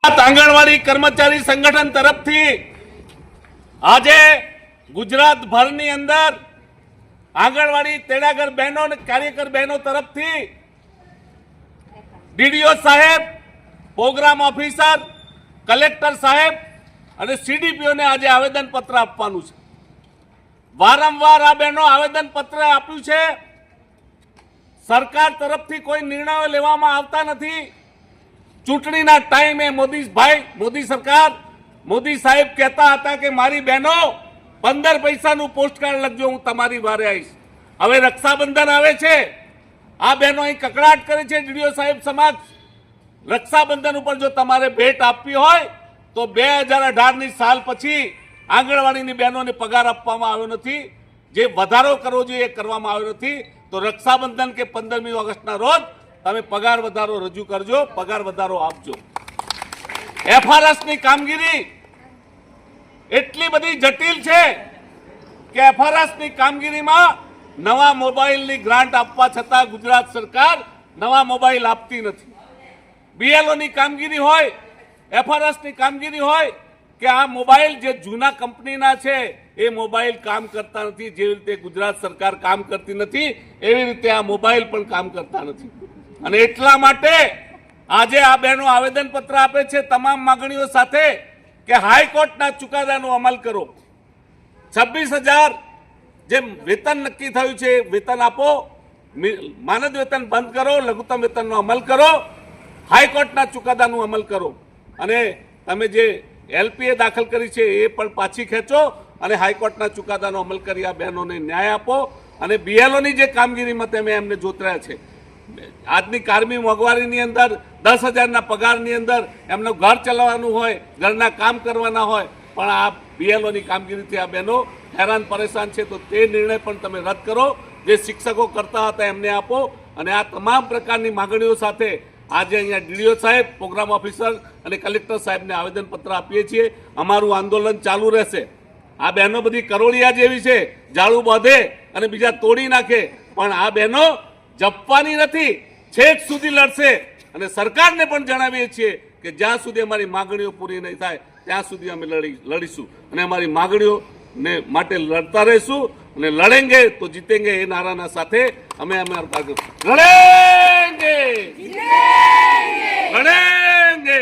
આંગણવાડી કર્મચારી સંગઠન તરફથી આજે ગુજરાત ભરની અંદર આંગણવાડી તેડાગર બહેનો અને કાર્યકર બહેનો તરફથી ડીડીઓ સાહેબ, પ્રોગ્રામ ઓફિસર, કલેક્ટર સાહેબ અને સીડીપીઓને આજે આવેદનપત્ર આપવાનું છે। વારંવાર આ બહેનો આવેદનપત્ર આપ્યું છે, સરકાર તરફથી કોઈ નિર્ણયો લેવામાં આવતા નથી। ચૂંટણીના ટાઈમે મોદી સરકાર, મોદી સાહેબ કહેતા હતા કે મારી બહેનો 15 પૈસાનું પોસ્ટકાર્ડ લખજો, હું તમારી વારે આવીશ। હવે રક્ષાબંધન આવે છે, આ બહેનો અહીં કકડાટ કરે છે ડીડીઓ સાહેબ સમક્ષ। રક્ષાબંધન ઉપર જો તમારે ભેટ આપવી હોય તો 2018ની સાલ પછી આંગણવાડીની બહેનોને પગાર આપવામાં આવ્યો નથી, જે વધારો કરવો જોઈએ એ કરવામાં આવ્યો નથી। તો રક્ષાબંધન કે 15મી ઓગસ્ટના રોજ તમે પગાર વધારો રજૂ કરજો, પગાર વધારો આપજો। એફઆરએસની કામગીરી એટલી બધી જટિલ છે કે એફઆરએસની કામગીરીમાં નવા મોબાઈલની ગ્રાન્ટ આપવા છતાં ગુજરાત સરકાર નવા મોબાઈલ આપતી નથી। બીએલઓની કામગીરી હોય, એફઆરએસની કામગીરી હોય કે આ મોબાઈલ જે જૂના કંપનીના છે એ મોબાઈલ કામ કરતા નથી। જેવી રીતે ગુજરાત સરકાર કામ કરતી નથી એવી રીતે આ મોબાઈલ પણ કામ કરતા નથી। અને એટલા માટે આજે આ બહેનો આવેદનપત્ર આપે છે તમામ માંગણીઓ સાથે કે હાઈકોર્ટના ચુકાદાનો અમલ કરો। 26,000 જે વેતન નક્કી થયું છે વેતન આપો, માનદ વેતન બંધ કરો, લઘુત્તમ વેતનનો અમલ કરો, હાઈકોર્ટના ચુકાદાનો અમલ કરો અને તમે જે એલપીએ દાખલ કરી છે એ પણ પાછી ખેંચો અને હાઈકોર્ટના ચુકાદાનો અમલ કરી આ બહેનોને ન્યાય આપો। અને બીએલઓની જે કામગીરીમાં તમે એમને જોતર્યા છે, આજની કારમી મોંઘવારીની અંદર 10,000ના પગારની અંદર એમનું ઘર ચલાવવાનું હોય, ઘરના કામ કરવાના હોય, પણ આ બીએલઓની કામગીરીથી આ બહેનો હેરાન પરેશાન છે। તો તે નિર્ણય પણ તમે રદ કરો, જે શિક્ષકો કરતા હતા એમને આપો। અને આ તમામ પ્રકારની માંગણીઓ સાથે આજે અહીંયા ડીડીઓ સાહેબ, પ્રોગ્રામ ઓફિસર અને કલેક્ટર સાહેબને આવેદનપત્ર આપીએ છીએ। અમારું આંદોલન ચાલુ રહેશે। આ બહેનો બધી કરોળિયા જેવી છે, જાળું બાંધે અને બીજા તોડી નાખે, પણ આ બહેનો જપવાની નથી, છેક સુધી લડશે। અને સરકારને પણ જણાવીએ છીએ કે જ્યાં સુધી અમારી માંગણીઓ પૂરી નહીં થાય ત્યાં સુધી અમે લડીશું અને અમારી માંગણીઓને માટે લડતા રહીશું અને લડેંગે તો જીતેંગે એ નારાના સાથે અમે લડેંગે, લડેંગે।